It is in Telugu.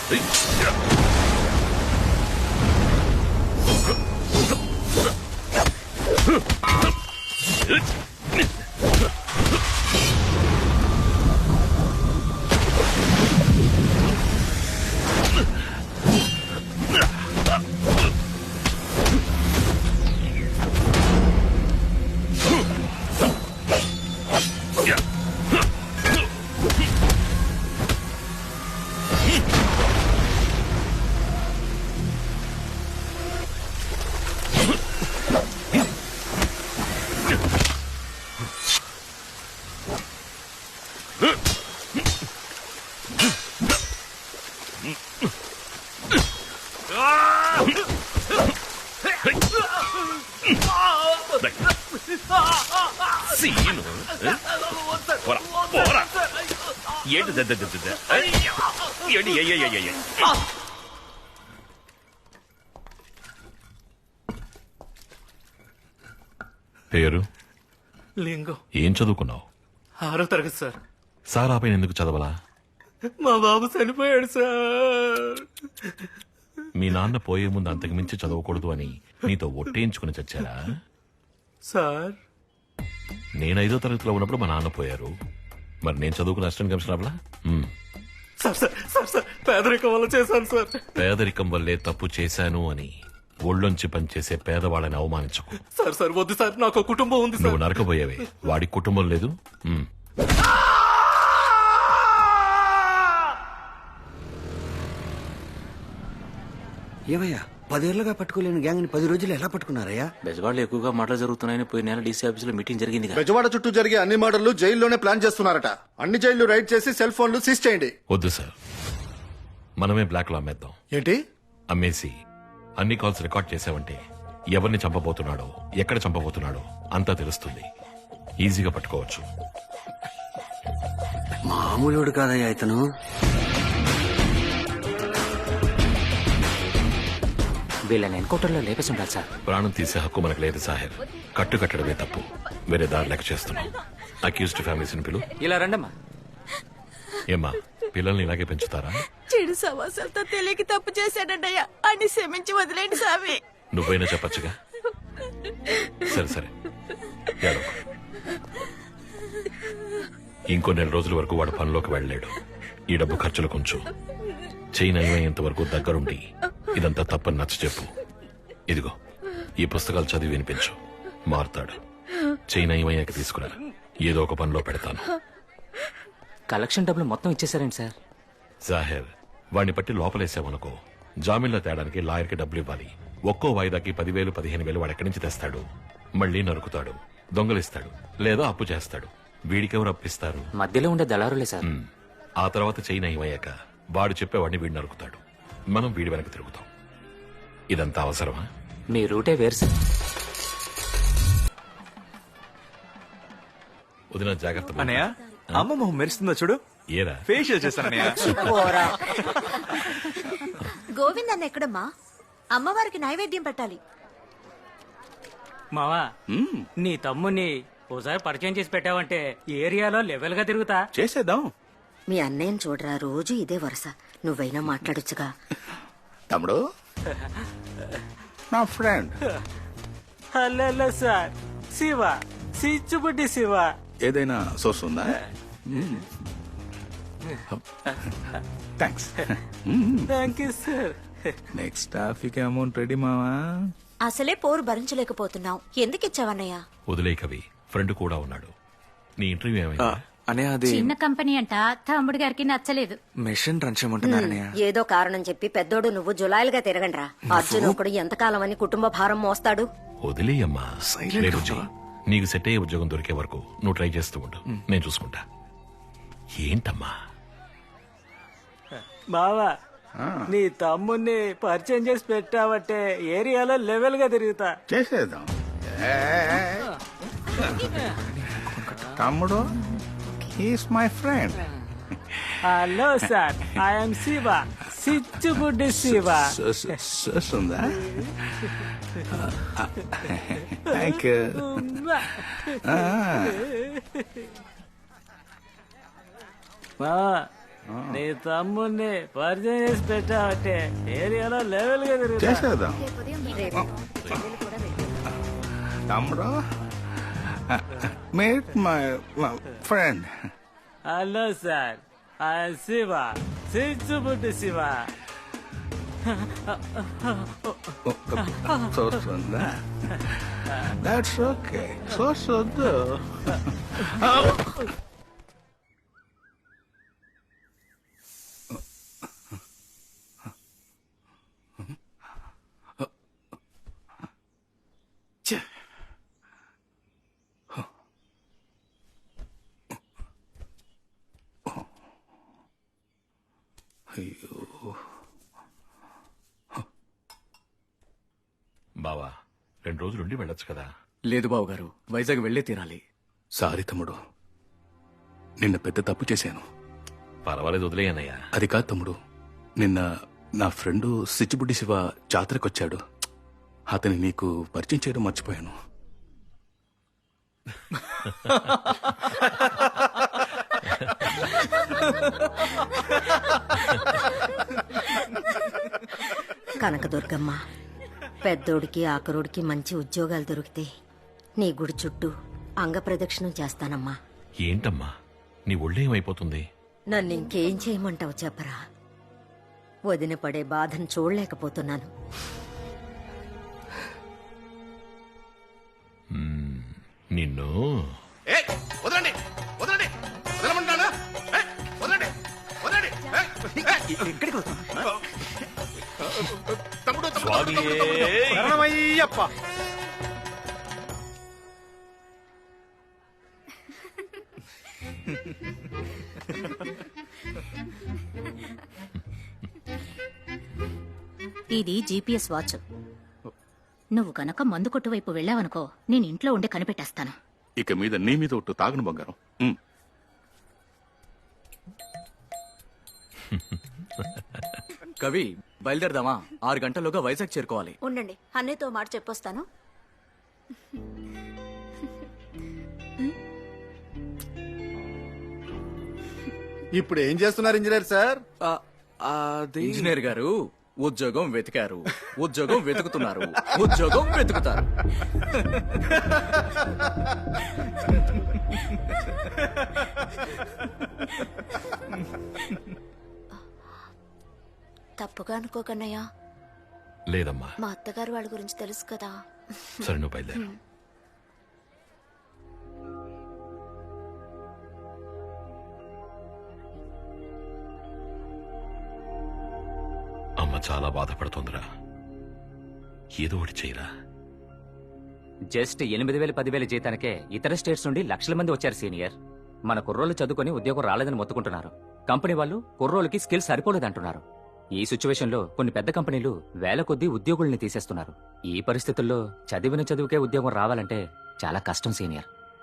పేరు లింగం. ఏం చదువుకున్నావు? 6వ తరగతి సార్. సార్ ఆపైన ఎందుకు చదవలా? మా బాబు చనిపోయాడు సార్. మీ నాన్న పోయే ముందు అంతకు మించి చదవకూడదు అని నీతో ఒట్టేయించుకుని చచ్చారా? సార్ నేను 5వ తరగతిలో ఉన్నప్పుడు మా నాన్న పోయారు. మరి నేను చదువుకున్న అసిస్టెంట్ కమిషనర్ అవ్వలా? సార్ సార్ సార్ సార్ పేదరికం వల్ల చేశాను సార్. పేదరికం వల్లే తప్పు చేశాను అని ఒళ్ళొంచి పనిచేసే పేదవాళ్ళని అవమానించకు. సార్ సార్ వద్దు సార్, నాకు కుటుంబం ఉంది నువ్వు సార్. నరకబోయేవే, వాడి కుటుంబం లేదు. ఏమయ్యా 10 ఏళ్లుగా పట్టుకోలేని గ్యాంగ్ ని 10 రోజులు ఎలా పట్టుకున్నారయ్యా? బెజవాడలో ఎక్కువగా మాటలు జరుగుతున్నాయని పోయిన నెల డీసీ ఆఫీస్ లో మీటింగ్ జరిగింది. బెజవాడ చుట్టూ జరిగే అన్ని మర్డర్లు జైల్లోనే ప్లాన్ చేస్తున్నారట. అన్ని జైళ్లు రైడ్ చేసి సెల్ ఫోన్లు సీజ్ చేయండి. వద్దు సార్, మనమే బ్లాక్ లో అమ్మేద్దాం. ఏంటి? అమ్మేసి అన్ని కాల్స్ రికార్డ్ చేసావంటే ఎవరిని చంపబోతున్నాడో, ఎక్కడ చంపబోతున్నాడో అంతా తెలుస్తుంది. ఈజీగా పట్టుకోవచ్చు. మామూలుడు కాదయ్యా ఇతను. వీళ్ళని ఎన్కౌంటర్లో లేపేసి ఉండాలి సార్. ప్రాణం తీసే హక్కు మనకు లేదు సాహెబ్. కట్టు కట్టడమే తప్పు. వేరే దారి లెక్క చేస్తున్నాం. అక్యూజ్డ్ ఫ్యామిలీస్ పిలు. ఇలా రండమ్మా. ఏమ్మా, పిల్లల్ని ఇలాగే పెంచుతారా? చెడు సమాసాలతో తెలియక తప్పు చేశాడన్నయ్య అని క్షమించి వదిలేండి స్వామి. నువ్వైనా చెప్పచ్చుగా. సరే సరే, ఏడవకు. ఇంకో 4 రోజుల వరకు వాడు పనిలోకి వెళ్ళలేడు. ఈ డబ్బు ఖర్చులు కొంచెం చెయ్యి నయమయ్యేంత వరకు దగ్గరుండి ఇదంతా తప్పని నచ్చ చెప్పు. ఇదిగో ఈ పుస్తకాలు చదివి వినిపించు. మారుతాడు. చెయ్యి నయమయ్యాక తీసుకురా, ఏదో ఒక పనిలో పెడతాను. కలెక్షన్ డబ్బులు మొత్తం ఇచ్చేసారండి సార్. జాహెర్, వాడిని పట్టి లోపలేసామనుకో, జామీన్లో తేడానికి లాయర్కి డబ్బులు ఇవ్వాలి. ఒక్కో వాయిదాకి 10,000 15,000 వాడు ఎక్కడి నుంచి తెస్తాడు? మళ్లీ నరుకుతాడు, దొంగలిస్తాడు, లేదా అప్పు చేస్తాడు. వీడికెవరు అప్పిస్తారు? మధ్యలో ఉండే దళారులే సార్. ఆ తర్వాత చెయ్యి నయమయ్యాక వాడు చెప్పేవాడిని వీడు నరుకుతాడు. మనం వీడి వెనక తిరుగుతాం. ఇదంతా అవసరమా? మీ రూటే వేరు సార్. వదిన జాగ్రత్త. అన్నయ్య, అమ్మ మొహం మెరుస్తుందో చూడు. ఏరా? ఫేషియల్ చేస్తానన్నయ్య. గోవింద్ అన్న ఎక్కడమ్మా? అమ్మవారికి నైవేద్యం పెట్టాలి. మావా, నీ తమ్ముని ఓసారి పరిచయం చేసి పెట్టావంటే ఏరియాలో లెవెల్ గా తిరుగుతా. చేసేద్దాం. మీ అన్నయ్యని చూడరా, రోజు ఇదే వరుస. నువ్వైనా మాట్లాడొచ్చుగా. తమ్ముడు, నా ఫ్రెండ్. హలో సార్, శివ సిచ్చుబుడ్డి శివ. ఏదైనా సోర్స్ ఉందా? Thanks. Thank you sir. Next టాఫీకి అమౌంట్ రెడీ మావా? అసలే పోరు భరించలేకపోతున్నావు, ఎందుకు ఇచ్చావన్నయ్య? వదిలే కవి, ఫ్రెండ్ కూడా ఉన్నాడు. నీ ఇంటర్వ్యూ ఏమైంది? అనే అది చిన్న కంపెనీ అంట, తమ్ముడు గారికి నచ్చలేదు. మిషన్ రన్ చేయమంటున్నారనయ్య. ఏదో కారణం చెప్పి పెద్దోడు నువ్వు జులాయిలుగా తిరగండ్రా. అర్జున్ ఒకడు ఎంతకాలం అని కుటుంబ భారం మోస్తాడు. వదిలేయమ్మా. లేదు చెయ్యి. నీకు సెట్ అయ్యే ఉద్యోగం దొరికే వరకు నువ్వు ట్రై చేస్తూ ఉండు, నేను చూసుకుంటా. ఏంటమ్మా? బావా, నీ తమ్ముని పరిచయం చేసి పెట్టావంటే ఏరియాలో లెవెల్ గా తిరుగుతా. చేసేద్దాం. తమ్ముడు, he's my friend. Hello sir, I'm Shiva సిచ్చుబుడ్డి శివ. సోర్స్ ఉందా? Thank you. బావా, నీ తమ్ముడిని పరిచయం చేసి పెట్టావంటే ఏరియాలో లెవెల్ గా తిరుగుతా చేసేద్దాం తమ్ముడు meet my friend hello sir Shiva సిచ్చుబుడ్డి శివ చూస్తుందా దట్స్ ఓకే చూస్తుంది బావా 2 రోజులు ఉండి వెళ్ళొచ్చు కదా. లేదు బాబు గారు, వైజాగ్ వెళ్లే తీరాలి. సారీ తమ్ముడు, నిన్న పెద్ద తప్పు చేశాను. పర్వాలేదు, వదిలేయన్నయ్యా. అది కాదు తమ్ముడు, నిన్న నా ఫ్రెండు సిచ్చిబుడ్డి శివ జాతరకొచ్చాడు. అతని నీకు పరిచయం చేయడం మర్చిపోయాను. కనకదుర్గమ్మ, పెద్దోడికి ఆకరోడికి మంచి ఉద్యోగాలు దొరికితే నీ గుడి చుట్టూ అంగప్రదక్షిణం చేస్తానమ్మా. ఏంటమ్మా నీ ఒళ్ళేమైపోతుంది? నన్ను ఇంకేం చేయమంటావు చెప్పరా? వదిన పడే బాధను చూడలేకపోతున్నాను. నిన్ను వదలండి వదలండి వదలమంటానా? వదలండి వదలండి. ఎక్కడికి వెళ్తాం? తమ్ముడు శరణమయ్యప్ప. ఇది జీపీఎస్ వాచ్. నువ్వు కనుక మందు కొట్టు వైపు వెళ్ళావనుకో, నేను ఇంట్లో ఉండి కనిపెట్టేస్తాను. ఇక మీద నీ మీద ఒట్టు తాగను బంగారం. కవి, బయలుదేరదామా? 6 గంటల్లోగా వైజాగ్ చేరుకోవాలి. ఉండండి, అన్నయ్యతో మాట చెప్పొస్తాను. ఇప్పుడు ఏం చేస్తున్నారు ఇంజనీర్ సార్? ఇంజనీర్ గారు, ఉద్యోగం వెతికారు, ఉద్యోగం వెతుకుతున్నారు, ఉద్యోగం వెతుకుతారు. తప్పుగా అనుకోకన్నయ్యా, లేదమ్మా. మా అత్తగారు వాళ్ళ గురించి తెలుసు కదా. సరే, నువ్వు బయలుదేరు. అమ్మ చాలా బాధపడుతోందిరా. ఏదో ఒకటి చేయరా. జస్ట్ 8,000 10,000 జీతానికే ఇతర స్టేట్స్ నుండి లక్షల మంది వచ్చారు సీనియర్. మన కుర్రోళ్ళు చదువుకొని ఉద్యోగం రాలేదని మొత్తుకుంటున్నారు. కంపెనీ వాళ్ళు కుర్రోళ్ళకి స్కిల్ సరిపోలేదంటున్నారు. ఈ సిచ్యువేషన్ లో కొన్ని పెద్ద కంపెనీలు వేల కొద్దీ ఉద్యోగుల్ని తీసేస్తున్నారు. ఈ పరిస్థితుల్లో చదివిన చదువుకే ఉద్యోగం రావాలంటే చాలా కష్టం సీనియర్.